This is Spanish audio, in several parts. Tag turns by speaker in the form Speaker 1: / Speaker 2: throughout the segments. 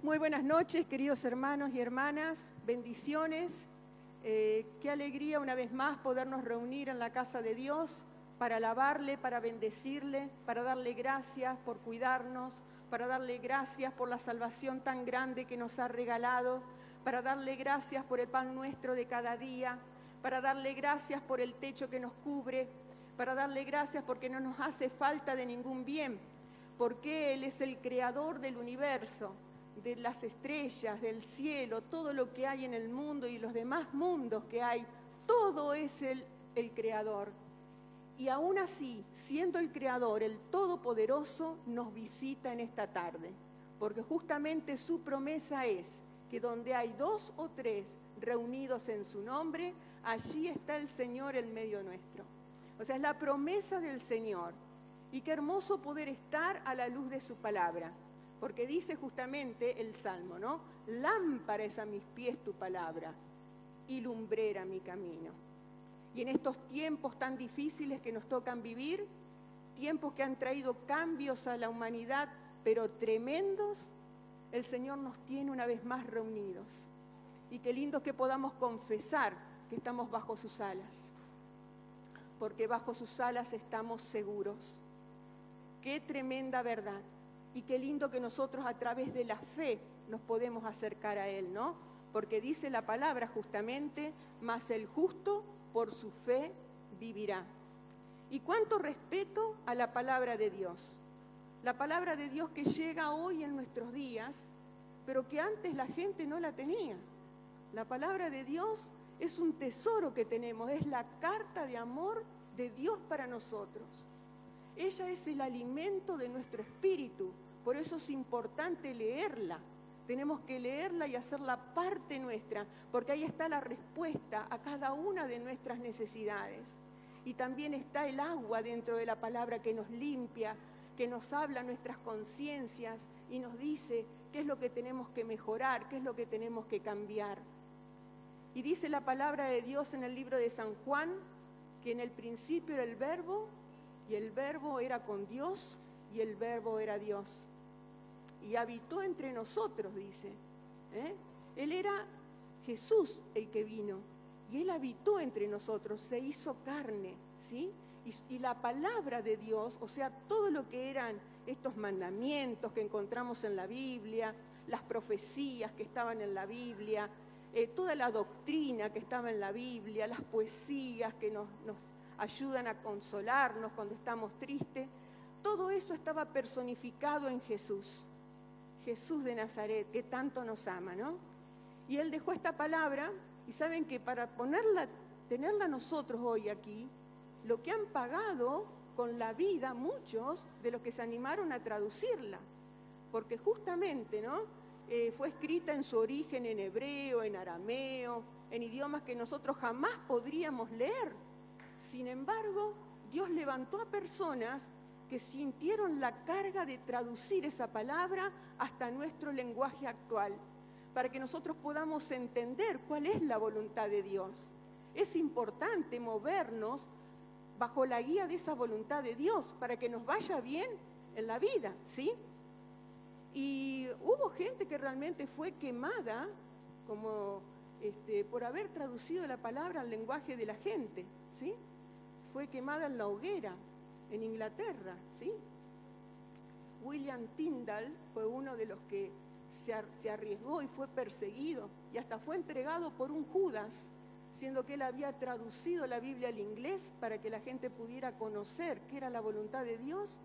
Speaker 1: Muy buenas noches, queridos hermanos y hermanas, bendiciones. Qué alegría una vez más podernos reunir en la casa de Dios para alabarle, para bendecirle, para darle gracias por cuidarnos, para darle gracias por la salvación tan grande que nos ha regalado, para darle gracias por el pan nuestro de cada día, para darle gracias por el techo que nos cubre, para darle gracias porque no nos hace falta de ningún bien, porque Él es el creador del universo, de las estrellas, del cielo, todo lo que hay en el mundo y los demás mundos que hay, todo es el creador. Y aún así, siendo el creador, el todopoderoso, nos visita en esta tarde, porque justamente su promesa es que donde hay 2 o 3 reunidos en su nombre, allí está el Señor en medio nuestro. O sea, es la promesa del Señor. Y qué hermoso poder estar a la luz de su palabra. Porque dice justamente el Salmo, ¿no? Lámpara es a mis pies tu palabra y lumbrera mi camino. Y en estos tiempos tan difíciles que nos tocan vivir, tiempos que han traído cambios a la humanidad, pero tremendos, el Señor nos tiene una vez más reunidos. Y qué lindo que podamos confesar que estamos bajo sus alas, porque bajo sus alas estamos seguros. Qué tremenda verdad. Y qué lindo que nosotros a través de la fe nos podemos acercar a Él, ¿no? Porque dice la palabra justamente, mas el justo por su fe vivirá. Y cuánto respeto a la palabra de Dios. La palabra de Dios que llega hoy en nuestros días, pero que antes la gente no la tenía. La palabra de Dios es un tesoro que tenemos, es la carta de amor de Dios para nosotros. Ella es el alimento de nuestro espíritu, por eso es importante leerla. Tenemos que leerla y hacerla parte nuestra, porque ahí está la respuesta a cada una de nuestras necesidades. Y también está el agua dentro de la palabra que nos limpia, que nos habla nuestras conciencias y nos dice qué es lo que tenemos que mejorar, qué es lo que tenemos que cambiar. Y dice la palabra de Dios en el libro de San Juan, que en el principio era el Verbo, y el Verbo era con Dios, y el Verbo era Dios. Y habitó entre nosotros, dice. Él era Jesús el que vino, y Él habitó entre nosotros, se hizo carne, ¿sí? Y la palabra de Dios, o sea, todo lo que eran estos mandamientos que encontramos en la Biblia, las profecías que estaban en la Biblia, toda la doctrina que estaba en la Biblia, las poesías que nos ayudan a consolarnos cuando estamos tristes, todo eso estaba personificado en Jesús, Jesús de Nazaret, que tanto nos ama, ¿no? Y Él dejó esta palabra, y saben que para tenerla nosotros hoy aquí, lo que han pagado con la vida muchos de los que se animaron a traducirla, porque justamente, ¿no? Fue escrita en su origen en hebreo, en arameo, en idiomas que nosotros jamás podríamos leer. Sin embargo, Dios levantó a personas que sintieron la carga de traducir esa palabra hasta nuestro lenguaje actual, para que nosotros podamos entender cuál es la voluntad de Dios. Es importante movernos bajo la guía de esa voluntad de Dios, para que nos vaya bien en la vida, ¿sí? Y hubo gente que realmente fue quemada como por haber traducido la palabra al lenguaje de la gente, ¿sí? Fue quemada en la hoguera, en Inglaterra, ¿sí? William Tyndale fue uno de los que se arriesgó y fue perseguido, y hasta fue entregado por un Judas, siendo que él había traducido la Biblia al inglés para que la gente pudiera conocer qué era la voluntad de Dios,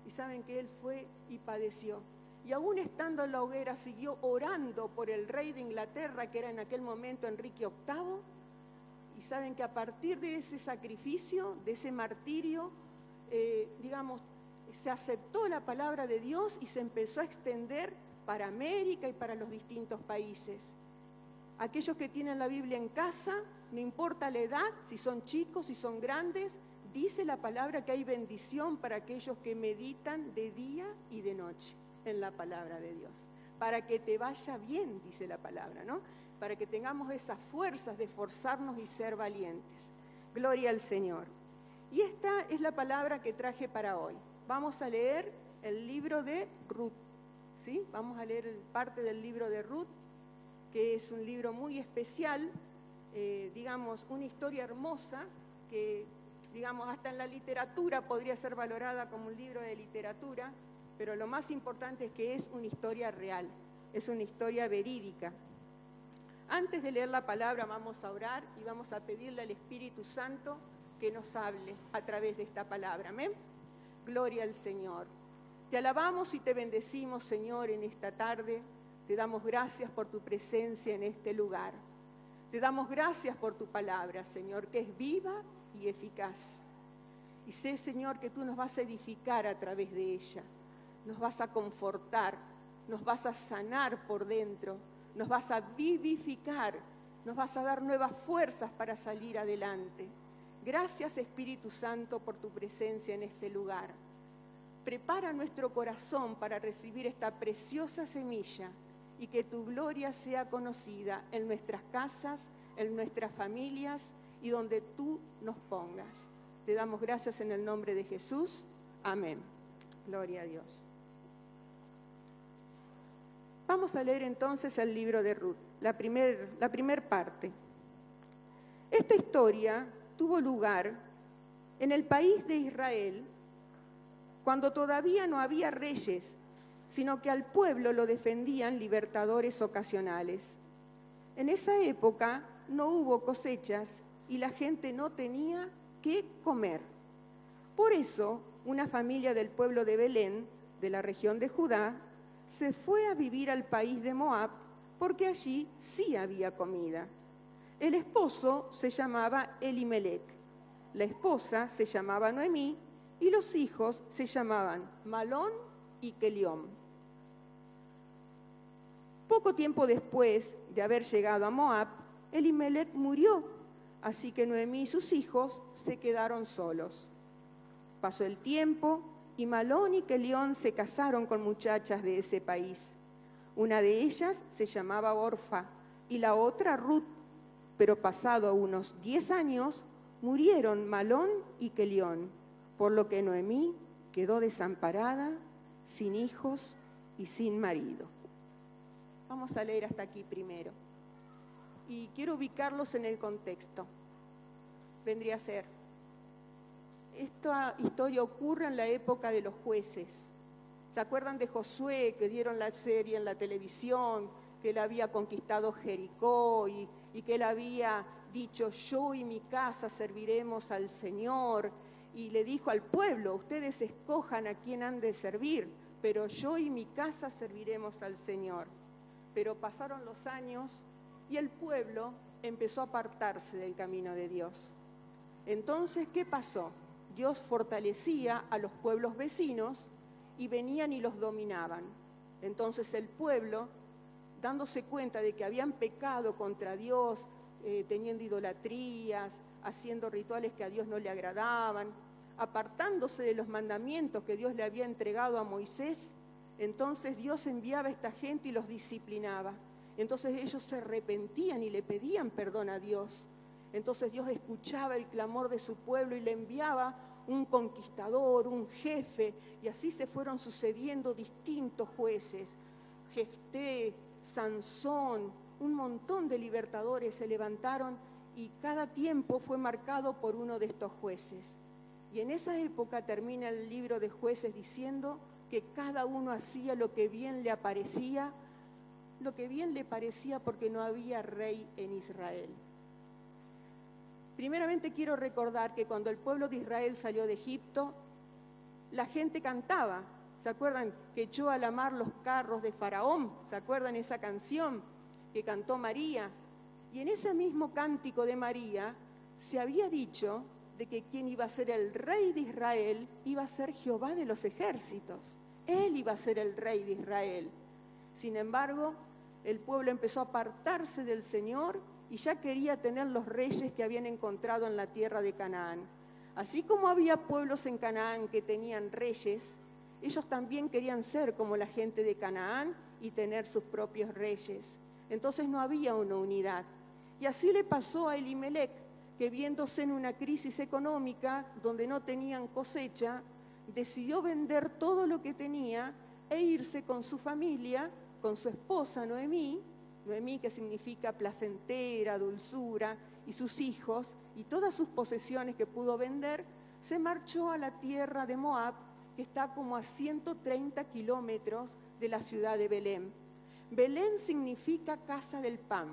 Speaker 1: y saben que él fue y padeció. Y aún estando en la hoguera siguió orando por el rey de Inglaterra, que era en aquel momento Enrique VIII, y saben que a partir de ese sacrificio, de ese martirio, se aceptó la palabra de Dios y se empezó a extender para América y para los distintos países. Aquellos que tienen la Biblia en casa, no importa la edad, si son chicos, si son grandes, dice la palabra que hay bendición para aquellos que meditan de día y de noche en la palabra de Dios. Para que te vaya bien, dice la palabra, ¿no? Para que tengamos esas fuerzas de esforzarnos y ser valientes. Gloria al Señor. Y esta es la palabra que traje para hoy. Vamos a leer el libro de Ruth, ¿sí? Vamos a leer parte del libro de Ruth, que es un libro muy especial, digamos, una historia hermosa que, digamos, hasta en la literatura podría ser valorada como un libro de literatura, pero lo más importante es que es una historia real, es una historia verídica. Antes de leer la palabra vamos a orar y vamos a pedirle al Espíritu Santo que nos hable a través de esta palabra. Amén. Gloria al Señor. Te alabamos y te bendecimos, Señor, en esta tarde. Te damos gracias por tu presencia en este lugar. Te damos gracias por tu palabra, Señor, que es viva y eficaz. Y sé, Señor, que tú nos vas a edificar a través de ella. Nos vas a confortar, nos vas a sanar por dentro, nos vas a vivificar, nos vas a dar nuevas fuerzas para salir adelante. Gracias, Espíritu Santo, por tu presencia en este lugar. Prepara nuestro corazón para recibir esta preciosa semilla y que tu gloria sea conocida en nuestras casas, en nuestras familias y donde tú nos pongas. Te damos gracias en el nombre de Jesús. Amén. Gloria a Dios. Vamos a leer entonces el libro de Ruth, la primer parte. Esta historia tuvo lugar en el país de Israel cuando todavía no había reyes, sino que al pueblo lo defendían libertadores ocasionales. En esa época no hubo cosechas y la gente no tenía qué comer. Por eso, una familia del pueblo de Belén, de la región de Judá, se fue a vivir al país de Moab, porque allí sí había comida. El esposo se llamaba Elimelec, la esposa se llamaba Noemí, y los hijos se llamaban Malón y Quelión. Poco tiempo después de haber llegado a Moab, Elimelec murió, así que Noemí y sus hijos se quedaron solos. Pasó el tiempo y Malón y Quelión se casaron con muchachas de ese país. Una de ellas se llamaba Orfa y la otra Ruth, pero pasado unos 10 años murieron Malón y Quelión, por lo que Noemí quedó desamparada, sin hijos y sin marido. Vamos a leer hasta aquí primero. Y quiero ubicarlos en el contexto. Vendría a ser, esta historia ocurre en la época de los jueces. ¿Se acuerdan de Josué, que dieron la serie en la televisión, que él había conquistado Jericó y que él había dicho, yo y mi casa serviremos al Señor? Y le dijo al pueblo, ustedes escojan a quién han de servir, pero yo y mi casa serviremos al Señor. Pero pasaron los años y el pueblo empezó a apartarse del camino de Dios. Entonces, ¿qué pasó? Dios fortalecía a los pueblos vecinos y venían y los dominaban. Entonces el pueblo, dándose cuenta de que habían pecado contra Dios, teniendo idolatrías, haciendo rituales que a Dios no le agradaban, apartándose de los mandamientos que Dios le había entregado a Moisés, entonces Dios enviaba a esta gente y los disciplinaba. Entonces ellos se arrepentían y le pedían perdón a Dios. Entonces Dios escuchaba el clamor de su pueblo y le enviaba un conquistador, un jefe, y así se fueron sucediendo distintos jueces. Jefté, Sansón, un montón de libertadores se levantaron y cada tiempo fue marcado por uno de estos jueces. Y en esa época termina el libro de Jueces diciendo que cada uno hacía lo que bien le parecía porque no había rey en Israel. Primeramente quiero recordar que cuando el pueblo de Israel salió de Egipto, la gente cantaba. ¿Se acuerdan? Que echó a la mar los carros de Faraón. ¿Se acuerdan esa canción que cantó María? Y en ese mismo cántico de María se había dicho de que quien iba a ser el rey de Israel iba a ser Jehová de los ejércitos. Él iba a ser el rey de Israel. Sin embargo, el pueblo empezó a apartarse del Señor y ya quería tener los reyes que habían encontrado en la tierra de Canaán. Así como había pueblos en Canaán que tenían reyes, ellos también querían ser como la gente de Canaán y tener sus propios reyes. Entonces no había una unidad. Y así le pasó a Elimelec, que viéndose en una crisis económica donde no tenían cosecha, decidió vender todo lo que tenía e irse con su familia, con su esposa Noemí, Noemí que significa placentera, dulzura, y sus hijos y todas sus posesiones que pudo vender, se marchó a la tierra de Moab, que está como a 130 kilómetros de la ciudad de Belén. Belén significa casa del pan,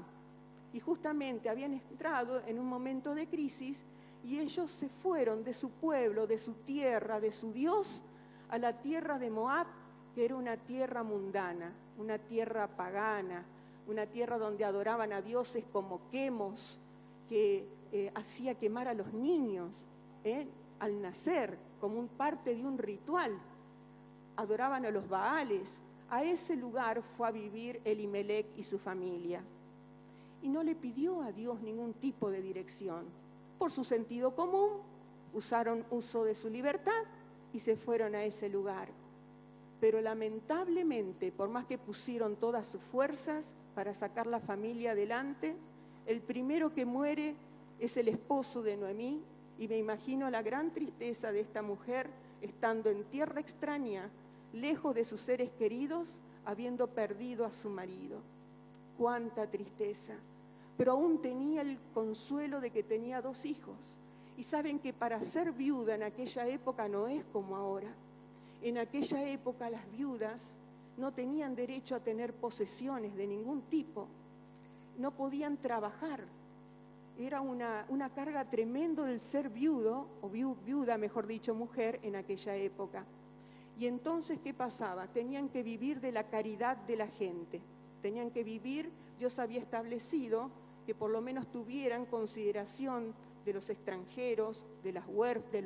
Speaker 1: y justamente habían entrado en un momento de crisis, y ellos se fueron de su pueblo, de su tierra, de su Dios, a la tierra de Moab, que era una tierra mundana, una tierra pagana, una tierra donde adoraban a dioses como Quemos, que hacía quemar a los niños al nacer, como parte de un ritual. Adoraban a los Baales. A ese lugar fue a vivir Elimelec y su familia. Y no le pidió a Dios ningún tipo de dirección. Por su sentido común, usaron uso de su libertad y se fueron a ese lugar. Pero lamentablemente, por más que pusieron todas sus fuerzas para sacar la familia adelante, el primero que muere es el esposo de Noemí, y me imagino la gran tristeza de esta mujer estando en tierra extraña, lejos de sus seres queridos, habiendo perdido a su marido. ¡Cuánta tristeza! Pero aún tenía el consuelo de que tenía 2 hijos. Y saben que para ser viuda en aquella época no es como ahora. En aquella época las viudas no tenían derecho a tener posesiones de ningún tipo. No podían trabajar. Era una carga tremenda el ser viudo, o viuda, mejor dicho, mujer, en aquella época. Y entonces, ¿qué pasaba? Tenían que vivir de la caridad de la gente. Tenían que vivir, Dios había establecido que por lo menos tuvieran consideración de los extranjeros, de los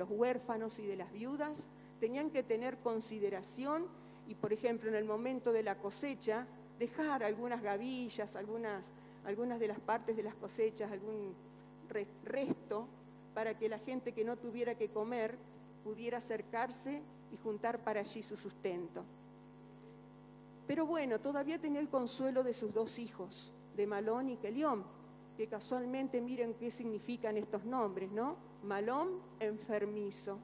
Speaker 1: huérfanos y de las viudas. Tenían que tener consideración y, por ejemplo, en el momento de la cosecha, dejar algunas gavillas, algunas de las partes de las cosechas, algún resto, para que la gente que no tuviera que comer pudiera acercarse y juntar para allí su sustento. Pero bueno, todavía tenía el consuelo de sus 2 hijos, de Malón y Kelión, que casualmente miren qué significan estos nombres, ¿no? Malón, enfermizo,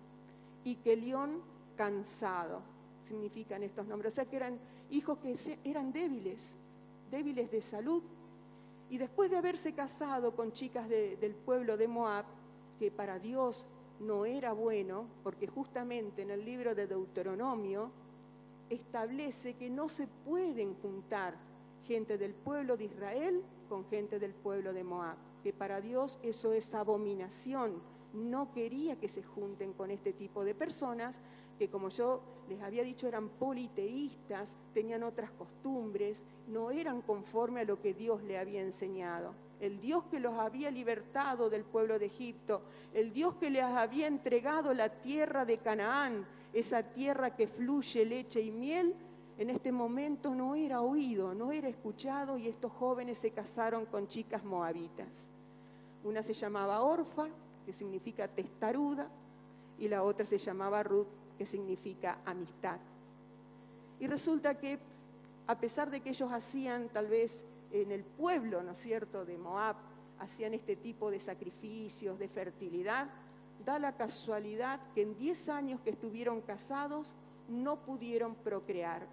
Speaker 1: y Kelión, cansado, significan estos nombres. O sea que eran hijos que eran débiles de salud. Y después de haberse casado con chicas del pueblo de Moab, que para Dios no era bueno, porque justamente en el libro de Deuteronomio establece que no se pueden juntar gente del pueblo de Israel con gente del pueblo de Moab, que para Dios eso es abominación. No quería que se junten con este tipo de personas que, como yo les había dicho, eran politeístas, tenían otras costumbres, no eran conforme a lo que Dios le había enseñado. El Dios que los había libertado del pueblo de Egipto, el Dios que les había entregado la tierra de Canaán, esa tierra que fluye leche y miel, en este momento no era oído, no era escuchado, y estos jóvenes se casaron con chicas moabitas. Una se llamaba Orfa, que significa testaruda, y la otra se llamaba Ruth, que significa amistad. Y resulta que, a pesar de que ellos hacían tal vez en el pueblo, ¿no es cierto?, de Moab, hacían este tipo de sacrificios, de fertilidad, da la casualidad que en 10 años que estuvieron casados no pudieron procrear,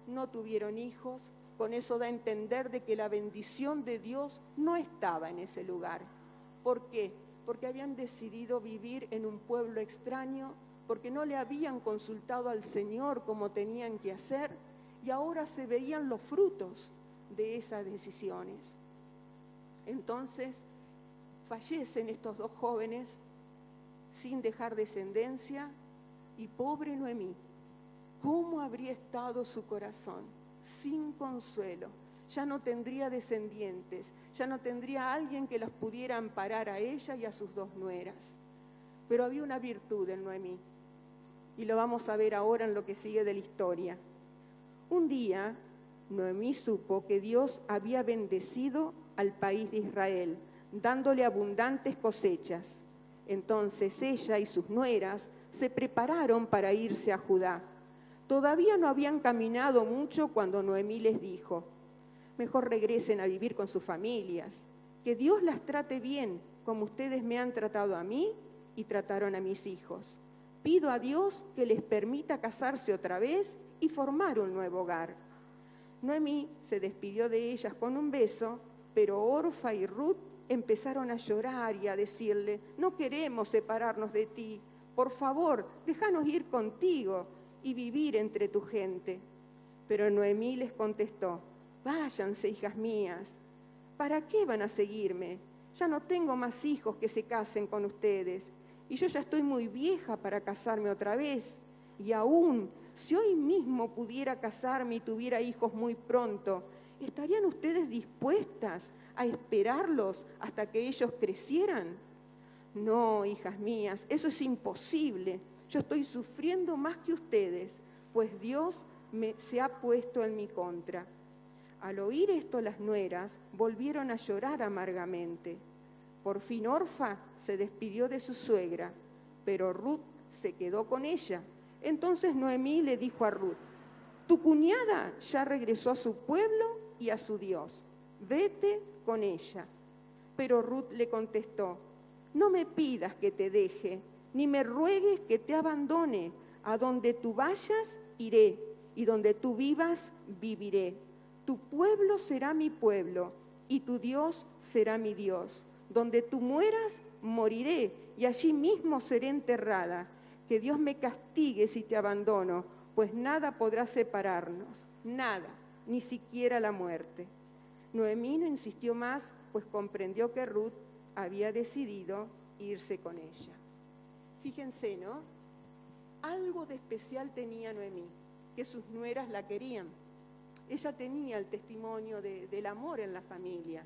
Speaker 1: no tuvieron hijos. Con eso da a entender de que la bendición de Dios no estaba en ese lugar. ¿Por qué? Porque habían decidido vivir en un pueblo extraño, porque no le habían consultado al Señor como tenían que hacer, y ahora se veían los frutos de esas decisiones. Entonces, fallecen estos 2 jóvenes sin dejar descendencia, y pobre Noemí, ¿cómo habría estado su corazón? Sin consuelo. Ya no tendría descendientes, ya no tendría alguien que los pudiera amparar a ella y a sus 2 nueras. Pero había una virtud en Noemí, y lo vamos a ver ahora en lo que sigue de la historia. Un día, Noemí supo que Dios había bendecido al país de Israel, dándole abundantes cosechas. Entonces ella y sus nueras se prepararon para irse a Judá. Todavía no habían caminado mucho cuando Noemí les dijo: mejor regresen a vivir con sus familias, que Dios las trate bien, como ustedes me han tratado a mí y trataron a mis hijos. Pido a Dios que les permita casarse otra vez y formar un nuevo hogar. Noemí se despidió de ellas con un beso, pero Orfa y Ruth empezaron a llorar y a decirle: no queremos separarnos de ti, por favor, déjanos ir contigo y vivir entre tu gente. Pero Noemí les contestó: váyanse, hijas mías, ¿para qué van a seguirme? Ya no tengo más hijos que se casen con ustedes, y yo ya estoy muy vieja para casarme otra vez. Y aún, si hoy mismo pudiera casarme y tuviera hijos muy pronto, ¿estarían ustedes dispuestas a esperarlos hasta que ellos crecieran? No, hijas mías, eso es imposible. Yo estoy sufriendo más que ustedes, pues Dios se ha puesto en mi contra. Al oír esto, las nueras volvieron a llorar amargamente. Por fin Orfa se despidió de su suegra, pero Ruth se quedó con ella. Entonces Noemí le dijo a Ruth: tu cuñada ya regresó a su pueblo y a su Dios. Vete con ella. Pero Ruth le contestó: no me pidas que te deje, ni me ruegues que te abandone. A donde tú vayas, iré, y donde tú vivas, viviré. Tu pueblo será mi pueblo, y tu Dios será mi Dios. Donde tú mueras, moriré, y allí mismo seré enterrada. Que Dios me castigue si te abandono, pues nada podrá separarnos, nada, ni siquiera la muerte. Noemí no insistió más, pues comprendió que Ruth había decidido irse con ella. Fíjense, ¿no? Algo de especial tenía Noemí, que sus nueras la querían. Ella tenía el testimonio del amor en la familia.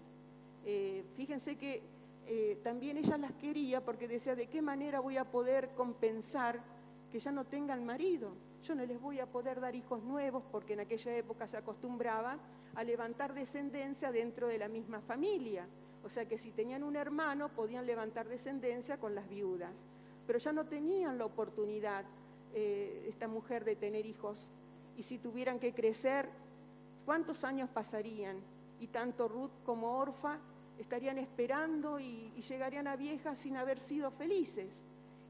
Speaker 1: Fíjense que también ella las quería porque decía: ¿de qué manera voy a poder compensar que ya no tengan marido? Yo no les voy a poder dar hijos nuevos, porque en aquella época se acostumbraba a levantar descendencia dentro de la misma familia. O sea que si tenían un hermano, podían levantar descendencia con las viudas. Pero ya no tenían la oportunidad, esta mujer, de tener hijos. Y si tuvieran que crecer, ¿cuántos años pasarían? Y tanto Ruth como Orfa estarían esperando y llegarían a viejas sin haber sido felices.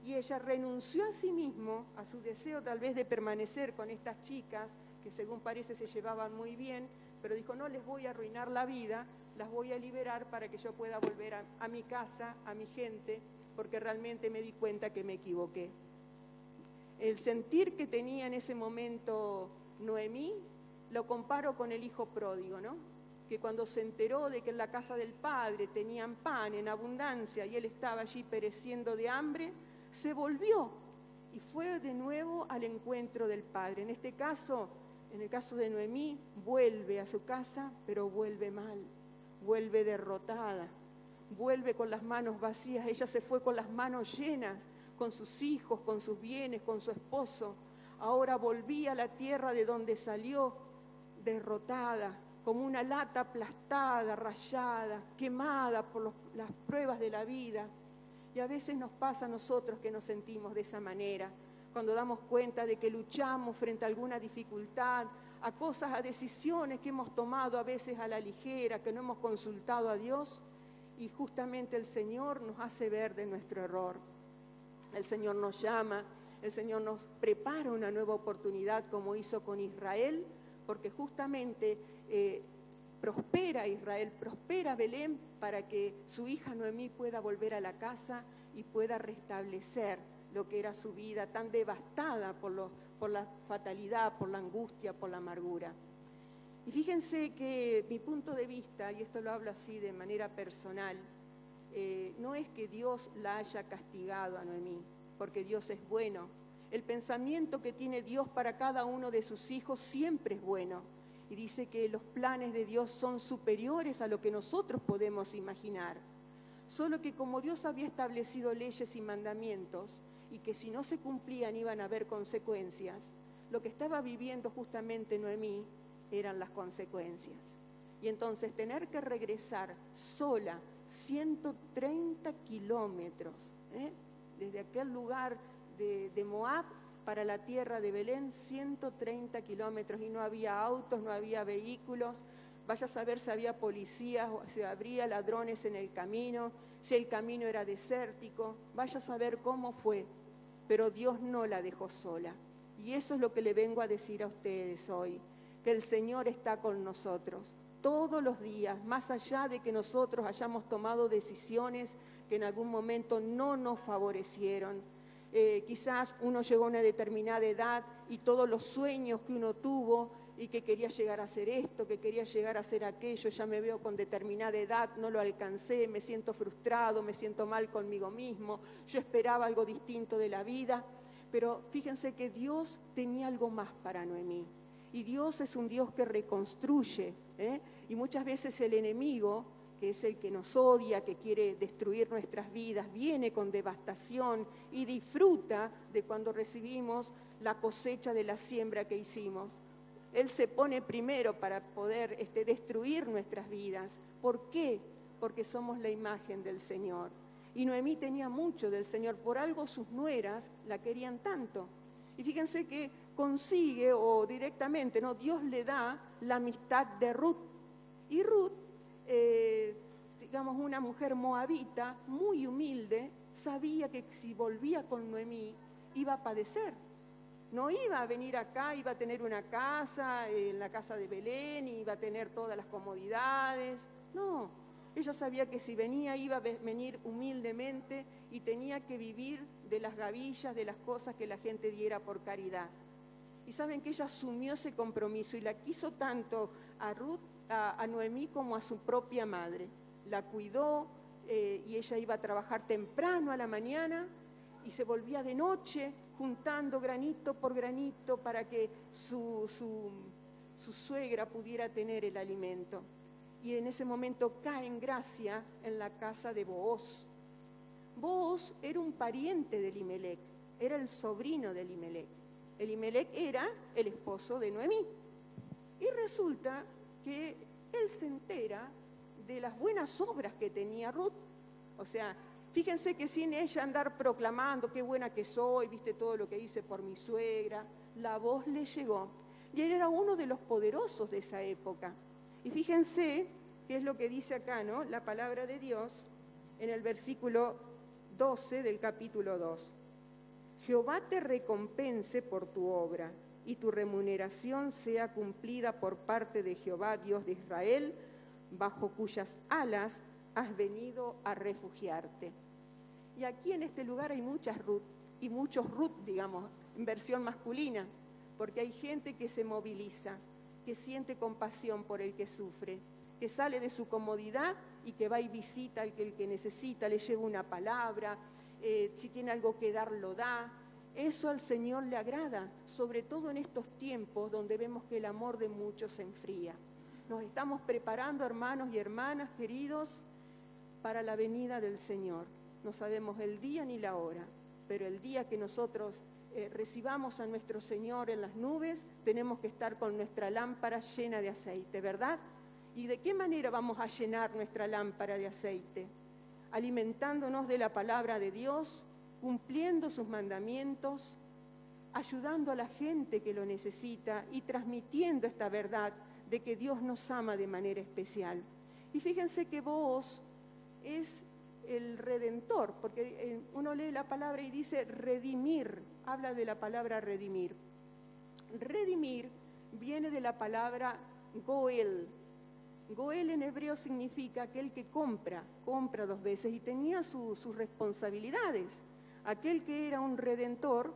Speaker 1: Y ella renunció a sí mismo, a su deseo tal vez de permanecer con estas chicas, que según parece se llevaban muy bien, pero dijo: no les voy a arruinar la vida, las voy a liberar para que yo pueda volver a mi casa, a mi gente, porque realmente me di cuenta que me equivoqué. El sentir que tenía en ese momento Noemí lo comparo con el hijo pródigo, ¿no? Que cuando se enteró de que en la casa del padre tenían pan en abundancia y él estaba allí pereciendo de hambre, se volvió y fue de nuevo al encuentro del padre. En este caso, en el caso de Noemí, vuelve a su casa, pero vuelve mal, vuelve derrotada, vuelve con las manos vacías. Ella se fue con las manos llenas, con sus hijos, con sus bienes, con su esposo. Ahora volvía a la tierra de donde salió, derrotada, como una lata aplastada, rayada, quemada por las pruebas de la vida. Y a veces nos pasa a nosotros que nos sentimos de esa manera, cuando damos cuenta de que luchamos frente a alguna dificultad, a cosas, a decisiones que hemos tomado a veces a la ligera, que no hemos consultado a Dios, y justamente el Señor nos hace ver de nuestro error. El Señor nos llama, el Señor nos prepara una nueva oportunidad, como hizo con Israel, porque justamente prospera Israel, prospera Belén, para que su hija Noemí pueda volver a la casa y pueda restablecer lo que era su vida tan devastada por la fatalidad, por la angustia, por la amargura. Y fíjense que mi punto de vista, y esto lo hablo así de manera personal, no es que Dios la haya castigado a Noemí, porque Dios es bueno. El pensamiento que tiene Dios para cada uno de sus hijos siempre es bueno. Y dice que los planes de Dios son superiores a lo que nosotros podemos imaginar. Solo que como Dios había establecido leyes y mandamientos, y que si no se cumplían iban a haber consecuencias, lo que estaba viviendo justamente Noemí eran las consecuencias. Y entonces tener que regresar sola 130 kilómetros, desde aquel lugar de Moab para la tierra de Belén, 130 kilómetros, y no había autos, no había vehículos. Vaya a saber si había policías, si habría ladrones en el camino, si el camino era desértico, vaya a saber cómo fue. Pero Dios no la dejó sola. Y eso es lo que le vengo a decir a ustedes hoy, que el Señor está con nosotros todos los días, más allá de que nosotros hayamos tomado decisiones que en algún momento no nos favorecieron. Quizás uno llegó a una determinada edad y todos los sueños que uno tuvo y que quería llegar a hacer esto, que quería llegar a hacer aquello, ya me veo con determinada edad, no lo alcancé, me siento frustrado, me siento mal conmigo mismo, yo esperaba algo distinto de la vida, pero fíjense que Dios tenía algo más para Noemí. Y Dios es un Dios que reconstruye, y muchas veces el enemigo, que es el que nos odia, que quiere destruir nuestras vidas, viene con devastación y disfruta de cuando recibimos la cosecha de la siembra que hicimos. Él se pone primero para poder destruir nuestras vidas. ¿Por qué? Porque somos la imagen del Señor. Y Noemí tenía mucho del Señor, por algo sus nueras la querían tanto. Y fíjense que consigue, o directamente, ¿no? Dios le da la amistad de Ruth. Y Ruth, digamos, una mujer moabita, muy humilde, sabía que si volvía con Noemí, iba a padecer. No iba a venir acá, iba a tener una casa, en la casa de Belén, iba a tener todas las comodidades. No, ella sabía que si venía, iba a venir humildemente y tenía que vivir de las gavillas, de las cosas que la gente diera por caridad. Y saben que ella asumió ese compromiso y la quiso tanto a Ruth, a Noemí, como a su propia madre. La cuidó y ella iba a trabajar temprano a la mañana y se volvía de noche juntando granito por granito para que su suegra pudiera tener el alimento. Y en ese momento cae en gracia en la casa de Booz. Booz era un pariente de Elimelec, era el sobrino de Elimelec. Elimelec era el esposo de Noemí. Y resulta que él se entera de las buenas obras que tenía Ruth. O sea, fíjense que sin ella andar proclamando qué buena que soy, viste todo lo que hice por mi suegra, la voz le llegó. Y él era uno de los poderosos de esa época. Y fíjense qué es lo que dice acá, ¿no? La palabra de Dios en el versículo 12 del capítulo 2. Jehová te recompense por tu obra, y tu remuneración sea cumplida por parte de Jehová, Dios de Israel, bajo cuyas alas has venido a refugiarte. Y aquí en este lugar hay muchas Ruth, y muchos Ruth, digamos, en versión masculina, porque hay gente que se moviliza, que siente compasión por el que sufre, que sale de su comodidad y que va y visita al que necesita, le lleva una palabra, si tiene algo que dar, lo da. Eso al Señor le agrada, sobre todo en estos tiempos donde vemos que el amor de muchos se enfría. Nos estamos preparando, hermanos y hermanas queridos, para la venida del Señor. No sabemos el día ni la hora, pero el día que nosotros recibamos a nuestro Señor en las nubes, tenemos que estar con nuestra lámpara llena de aceite, ¿verdad? ¿Y de qué manera vamos a llenar nuestra lámpara de aceite? Alimentándonos de la palabra de Dios, cumpliendo sus mandamientos, ayudando a la gente que lo necesita y transmitiendo esta verdad de que Dios nos ama de manera especial. Y fíjense que Booz es el redentor, porque uno lee la palabra y dice redimir, habla de la palabra redimir. Redimir viene de la palabra goel. Goel en hebreo significa aquel que compra dos veces y tenía sus responsabilidades. Aquel que era un redentor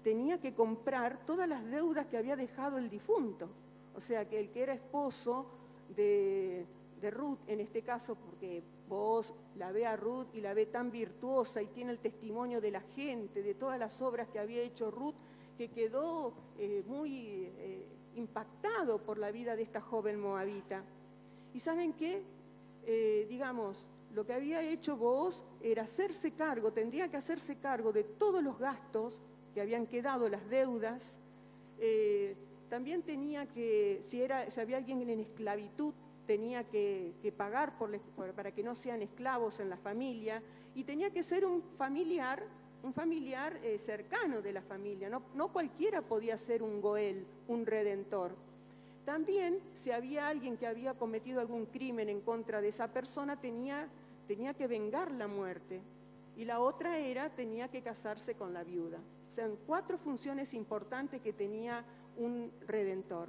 Speaker 1: tenía que comprar todas las deudas que había dejado el difunto. O sea, que el que era esposo de Ruth, en este caso, porque vos la ve a Ruth y la ve tan virtuosa y tiene el testimonio de la gente, de todas las obras que había hecho Ruth, que quedó muy impactado por la vida de esta joven moabita. ¿Y saben qué? Digamos, lo que había hecho Booz era hacerse cargo, tendría que hacerse cargo de todos los gastos que habían quedado, las deudas. También tenía que, si había alguien en esclavitud, tenía que pagar para que no sean esclavos en la familia, y tenía que ser un familiar cercano de la familia. No cualquiera podía ser un goel, un redentor. También, si había alguien que había cometido algún crimen en contra de esa persona, tenía que vengar la muerte. Y la otra tenía que casarse con la viuda. O sea, 4 funciones importantes que tenía un redentor.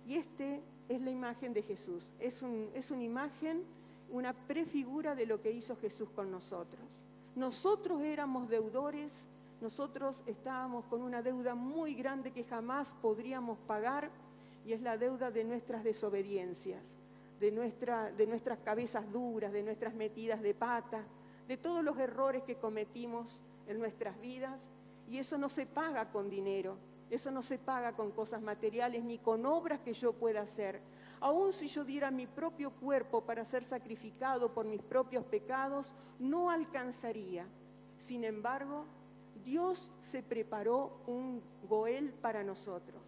Speaker 1: Y es la imagen de Jesús. Es una imagen, una prefigura de lo que hizo Jesús con nosotros. Nosotros éramos deudores, nosotros estábamos con una deuda muy grande que jamás podríamos pagar, y es la deuda de nuestras desobediencias, de nuestras cabezas duras, de nuestras metidas de pata, de todos los errores que cometimos en nuestras vidas, y eso no se paga con dinero, eso no se paga con cosas materiales ni con obras que yo pueda hacer. Aun si yo diera mi propio cuerpo para ser sacrificado por mis propios pecados, no alcanzaría. Sin embargo, Dios se preparó un Goel para nosotros,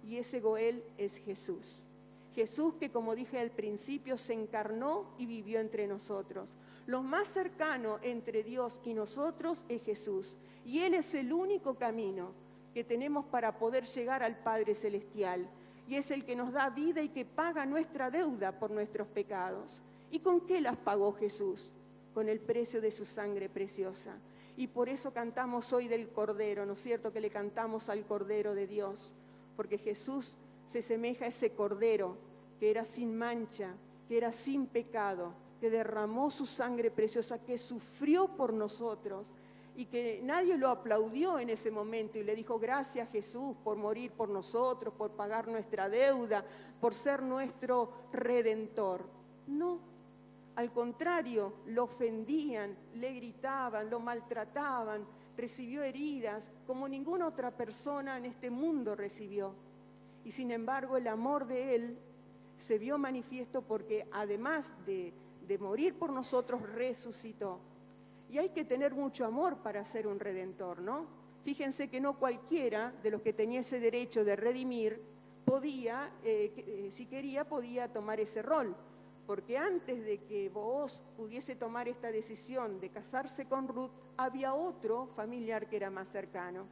Speaker 1: y ese Goel es Jesús. Jesús que, como dije al principio, se encarnó y vivió entre nosotros. Lo más cercano entre Dios y nosotros es Jesús, y Él es el único camino que tenemos para poder llegar al Padre Celestial, y es el que nos da vida y que paga nuestra deuda por nuestros pecados. ¿Y con qué las pagó Jesús? Con el precio de su sangre preciosa. Y por eso cantamos hoy del Cordero, ¿no es cierto? Que le cantamos al Cordero de Dios, porque Jesús se semeja a ese Cordero que era sin mancha, que era sin pecado, que derramó su sangre preciosa, que sufrió por nosotros, y que nadie lo aplaudió en ese momento y le dijo: gracias Jesús por morir por nosotros, por pagar nuestra deuda, por ser nuestro Redentor. No, al contrario, lo ofendían, le gritaban, lo maltrataban, recibió heridas como ninguna otra persona en este mundo recibió. Y sin embargo el amor de Él se vio manifiesto porque además de morir por nosotros, resucitó. Y hay que tener mucho amor para ser un redentor, ¿no? Fíjense que no cualquiera de los que tenía ese derecho de redimir podía, si quería, podía tomar ese rol. Porque antes de que Booz pudiese tomar esta decisión de casarse con Ruth, había otro familiar que era más cercano.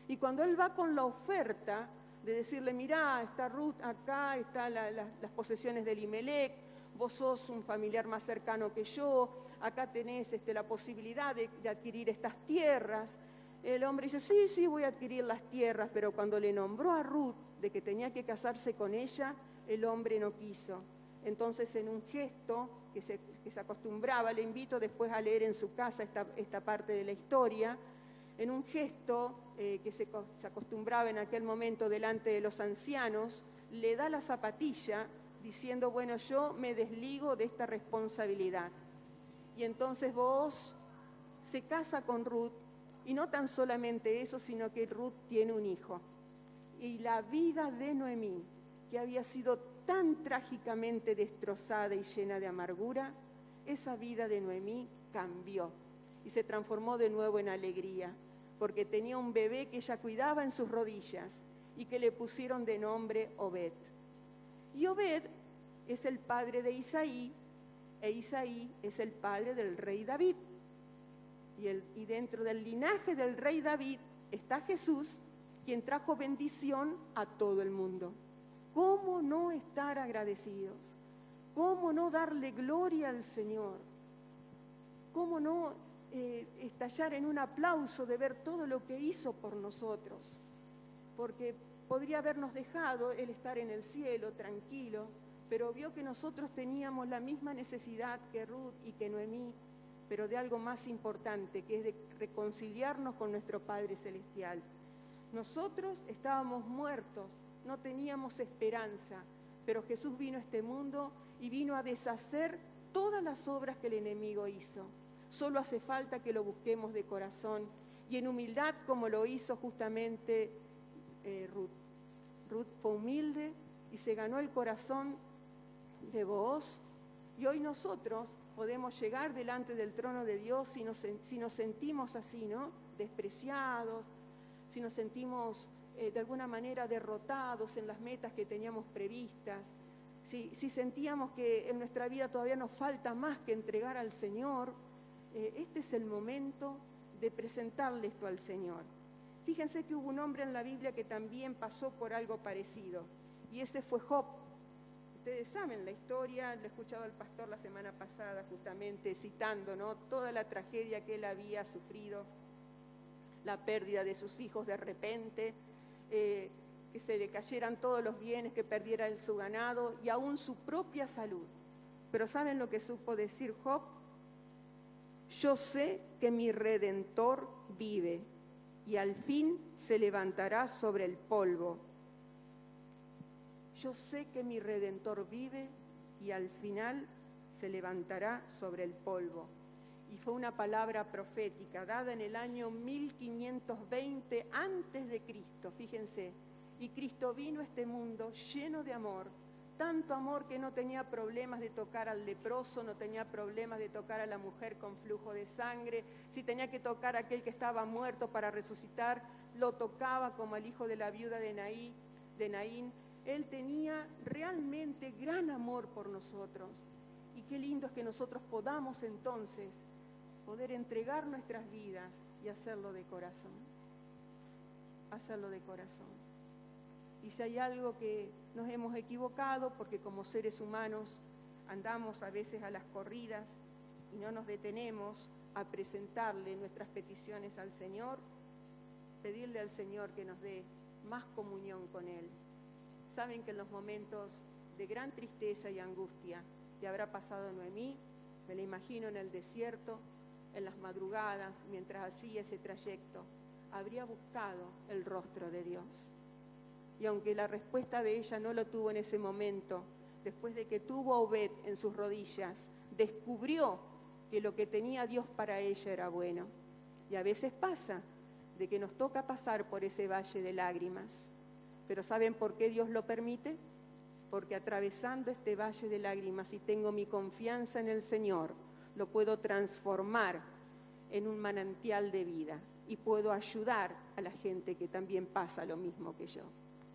Speaker 1: Y cuando él va con la oferta de decirle: mirá, está Ruth acá, están las posesiones de Elimelec, vos sos un familiar más cercano que yo, acá tenés la posibilidad de adquirir estas tierras. El hombre dice: sí, voy a adquirir las tierras, pero cuando le nombró a Ruth de que tenía que casarse con ella, el hombre no quiso. Entonces, en un gesto que se acostumbraba, le invito después a leer en su casa esta parte de la historia, en un gesto que se acostumbraba en aquel momento delante de los ancianos, le da la zapatilla diciendo: bueno, yo me desligo de esta responsabilidad. Y entonces Booz se casa con Ruth, y no tan solamente eso, sino que Ruth tiene un hijo. Y la vida de Noemí, que había sido tan trágicamente destrozada y llena de amargura, esa vida de Noemí cambió y se transformó de nuevo en alegría, porque tenía un bebé que ella cuidaba en sus rodillas y que le pusieron de nombre Obed. Y Obed es el padre de Isaí, e Isaí es el padre del rey David. Y dentro del linaje del rey David está Jesús, quien trajo bendición a todo el mundo. ¿Cómo no estar agradecidos? ¿Cómo no darle gloria al Señor? ¿Cómo no estallar en un aplauso de ver todo lo que hizo por nosotros? Porque podría habernos dejado Él estar en el cielo tranquilo, pero vio que nosotros teníamos la misma necesidad que Ruth y que Noemí, pero de algo más importante, que es de reconciliarnos con nuestro Padre Celestial. Nosotros estábamos muertos, no teníamos esperanza, pero Jesús vino a este mundo y vino a deshacer todas las obras que el enemigo hizo. Solo hace falta que lo busquemos de corazón y en humildad, como lo hizo justamente Ruth. Ruth fue humilde y se ganó el corazón de Booz, y hoy nosotros podemos llegar delante del trono de Dios si nos sentimos así, ¿no? Despreciados, si nos sentimos de alguna manera derrotados en las metas que teníamos previstas, si sentíamos que en nuestra vida todavía nos falta más que entregar al Señor, este es el momento de presentarle esto al Señor. Fíjense que hubo un hombre en la Biblia que también pasó por algo parecido, y ese fue Job. Ustedes saben la historia, lo he escuchado al pastor la semana pasada justamente citando, ¿no?, toda la tragedia que él había sufrido, la pérdida de sus hijos de repente, que se le cayeran todos los bienes, que perdiera su ganado y aún su propia salud. Pero ¿saben lo que supo decir Job? Yo sé que mi Redentor vive y al fin se levantará sobre el polvo. Yo sé que mi Redentor vive y al final se levantará sobre el polvo. Y fue una palabra profética dada en el año 1520 antes de Cristo, fíjense. Y Cristo vino a este mundo lleno de amor, tanto amor que no tenía problemas de tocar al leproso, no tenía problemas de tocar a la mujer con flujo de sangre. Si tenía que tocar a aquel que estaba muerto para resucitar, lo tocaba, como al hijo de la viuda de Naín. Él tenía realmente gran amor por nosotros. Y qué lindo es que nosotros podamos entonces poder entregar nuestras vidas y hacerlo de corazón. Hacerlo de corazón. Y si hay algo que nos hemos equivocado, porque como seres humanos andamos a veces a las corridas y no nos detenemos a presentarle nuestras peticiones al Señor, pedirle al Señor que nos dé más comunión con Él. Saben que en los momentos de gran tristeza y angustia que habrá pasado Noemí, me la imagino en el desierto, en las madrugadas, mientras hacía ese trayecto, habría buscado el rostro de Dios. Y aunque la respuesta de ella no lo tuvo en ese momento, después de que tuvo a Obed en sus rodillas, descubrió que lo que tenía Dios para ella era bueno. Y a veces pasa de que nos toca pasar por ese valle de lágrimas. Pero ¿saben por qué Dios lo permite? Porque atravesando este valle de lágrimas, si tengo mi confianza en el Señor, lo puedo transformar en un manantial de vida y puedo ayudar a la gente que también pasa lo mismo que yo.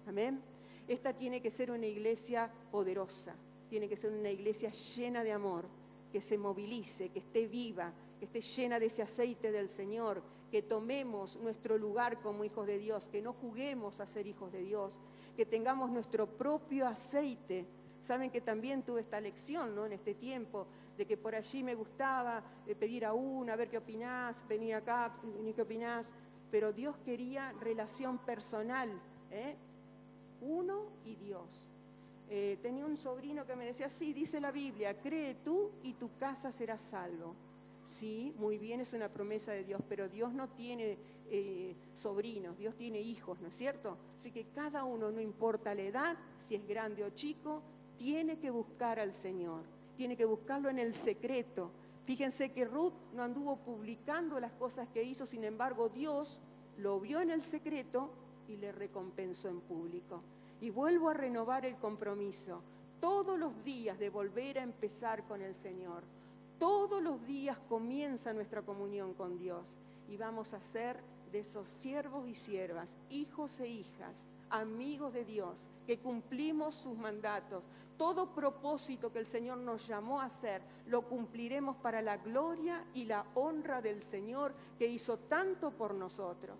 Speaker 1: Amén. Esta tiene que ser una iglesia poderosa, tiene que ser una iglesia llena de amor, que se movilice, que esté viva, que esté llena de ese aceite del Señor, que tomemos nuestro lugar como hijos de Dios, que no juguemos a ser hijos de Dios, que tengamos nuestro propio aceite. Saben que también tuve esta lección, ¿no?, en este tiempo, de que por allí me gustaba pedir a una, a ver qué opinás, venir acá, venir qué opinás, pero Dios quería relación personal, uno y Dios. Tenía un sobrino que me decía, sí, dice la Biblia, cree tú y tu casa será salvo. Sí, muy bien, es una promesa de Dios, pero Dios no tiene sobrinos, Dios tiene hijos, ¿no es cierto? Así que cada uno, no importa la edad, si es grande o chico, tiene que buscar al Señor, tiene que buscarlo en el secreto. Fíjense que Ruth no anduvo publicando las cosas que hizo, sin embargo Dios lo vio en el secreto y le recompensó en público. Y vuelvo a renovar el compromiso, todos los días de volver a empezar con el Señor. Todos los días comienza nuestra comunión con Dios y vamos a ser de esos siervos y siervas, hijos e hijas, amigos de Dios, que cumplimos sus mandatos. Todo propósito que el Señor nos llamó a hacer, lo cumpliremos para la gloria y la honra del Señor que hizo tanto por nosotros.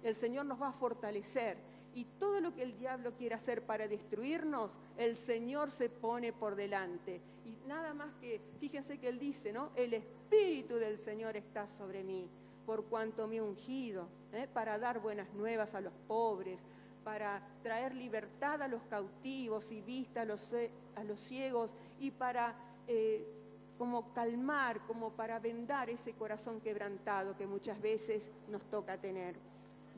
Speaker 1: El Señor nos va a fortalecer y todo lo que el diablo quiera hacer para destruirnos, el Señor se pone por delante. Y nada más que, fíjense que Él dice, ¿no? El Espíritu del Señor está sobre mí, por cuanto me he ungido, para dar buenas nuevas a los pobres, para traer libertad a los cautivos y vista a los ciegos, y para como calmar, como para vendar ese corazón quebrantado que muchas veces nos toca tener.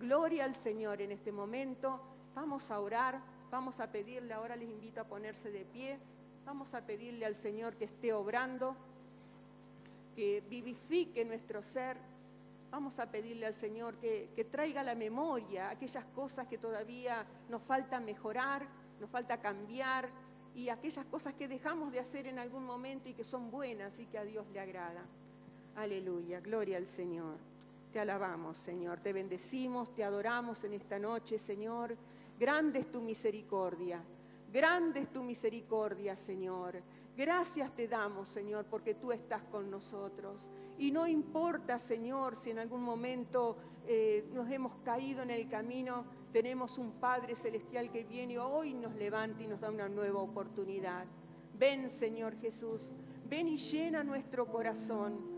Speaker 1: Gloria al Señor en este momento. Vamos a orar, vamos a pedirle, ahora les invito a ponerse de pie, vamos a pedirle al Señor que esté obrando, que vivifique nuestro ser. Vamos a pedirle al Señor que traiga a la memoria aquellas cosas que todavía nos falta mejorar, nos falta cambiar, y aquellas cosas que dejamos de hacer en algún momento y que son buenas y que a Dios le agrada. Aleluya, gloria al Señor. Te alabamos, Señor, te bendecimos, te adoramos en esta noche, Señor. Grande es tu misericordia, Señor. Gracias te damos, Señor, porque tú estás con nosotros. Y no importa, Señor, si en algún momento nos hemos caído en el camino, tenemos un Padre Celestial que viene hoy, nos levanta y nos da una nueva oportunidad. Ven, Señor Jesús, Ven y llena nuestro corazón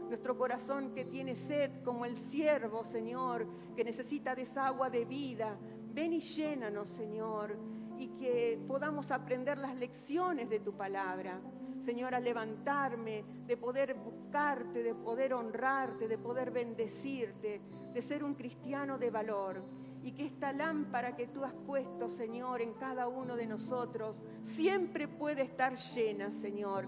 Speaker 1: que tiene sed como el ciervo, Señor, que necesita de esa agua de vida. Ven y llénanos, Señor, y que podamos aprender las lecciones de tu palabra. Señor, a levantarme, de poder buscarte, de poder honrarte, de poder bendecirte, de ser un cristiano de valor. Y que esta lámpara que tú has puesto, Señor, en cada uno de nosotros, siempre puede estar llena, Señor,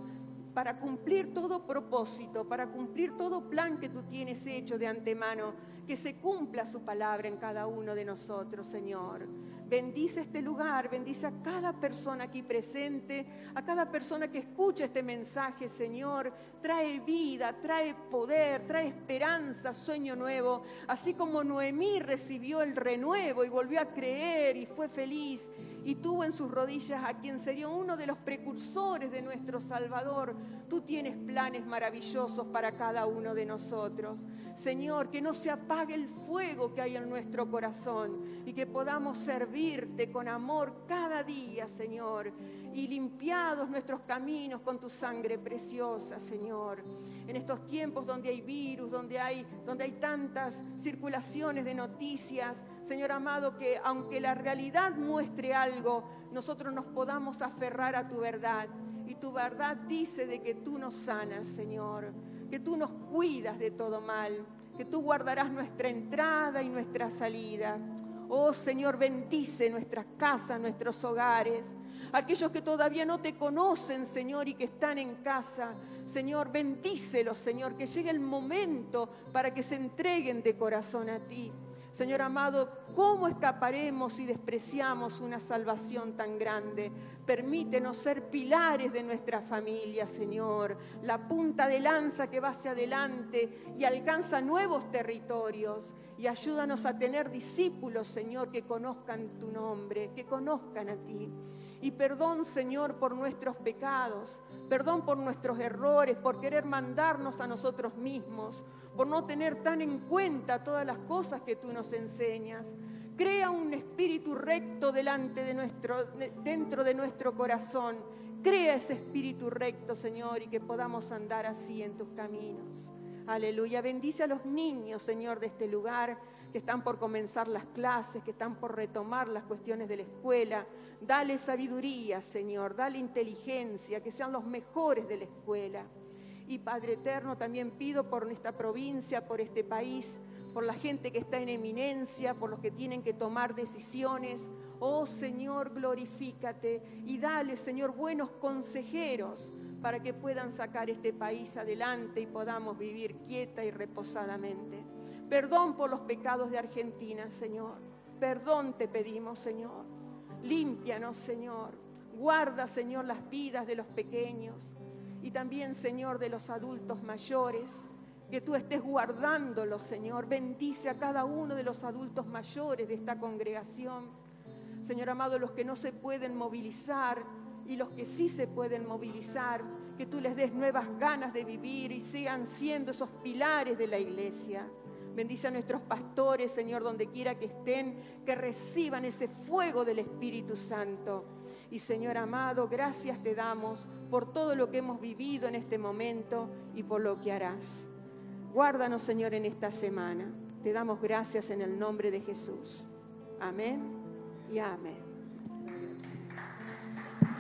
Speaker 1: para cumplir todo propósito, para cumplir todo plan que tú tienes hecho de antemano, que se cumpla su palabra en cada uno de nosotros, Señor. Bendice este lugar, bendice a cada persona aquí presente, a cada persona que escucha este mensaje, Señor. Trae vida, trae poder, trae esperanza, sueño nuevo. Así como Noemí recibió el renuevo y volvió a creer y fue feliz y tuvo en sus rodillas a quien sería uno de los precursores de nuestro Salvador. Tú tienes planes maravillosos para cada uno de nosotros. Señor, que no se apague el fuego que hay en nuestro corazón y que podamos servirte con amor cada día, Señor, y limpiados nuestros caminos con tu sangre preciosa, Señor. En estos tiempos donde hay virus, donde hay tantas circulaciones de noticias, Señor amado, que aunque la realidad muestre algo, nosotros nos podamos aferrar a tu verdad. Y tu verdad dice de que tú nos sanas, Señor, que tú nos cuidas de todo mal, que tú guardarás nuestra entrada y nuestra salida. Oh Señor, bendice nuestras casas, nuestros hogares. Aquellos que todavía no te conocen, Señor, y que están en casa, Señor, bendícelos, Señor, que llegue el momento para que se entreguen de corazón a ti. Señor amado, ¿cómo escaparemos si despreciamos una salvación tan grande? Permítenos ser pilares de nuestra familia, Señor, la punta de lanza que va hacia adelante y alcanza nuevos territorios. Y ayúdanos a tener discípulos, Señor, que conozcan tu nombre, que conozcan a ti. Y perdón, Señor, por nuestros pecados, perdón por nuestros errores, por querer mandarnos a nosotros mismos, por no tener tan en cuenta todas las cosas que tú nos enseñas. Crea un espíritu recto dentro de nuestro corazón. Crea ese espíritu recto, Señor, y que podamos andar así en tus caminos. Aleluya. Bendice a los niños, Señor, de este lugar, que están por comenzar las clases, que están por retomar las cuestiones de la escuela. Dale sabiduría, Señor, dale inteligencia, que sean los mejores de la escuela. Y Padre eterno, también pido por esta provincia, por este país, por la gente que está en eminencia, por los que tienen que tomar decisiones. Oh Señor, glorifícate y dale, Señor, buenos consejeros para que puedan sacar este país adelante y podamos vivir quieta y reposadamente. Perdón por los pecados de Argentina, Señor. Perdón te pedimos, Señor. Límpianos, Señor. Guarda, Señor, las vidas de los pequeños y también, Señor, de los adultos mayores. Que tú estés guardándolos, Señor. Bendice a cada uno de los adultos mayores de esta congregación. Señor amado, los que no se pueden movilizar y los que sí se pueden movilizar, que tú les des nuevas ganas de vivir y sigan siendo esos pilares de la iglesia. Bendice a nuestros pastores, Señor, donde quiera que estén, que reciban ese fuego del Espíritu Santo. Y Señor amado, gracias te damos por todo lo que hemos vivido en este momento y por lo que harás. Guárdanos, Señor, en esta semana. Te damos gracias en el nombre de Jesús. Amén y amén.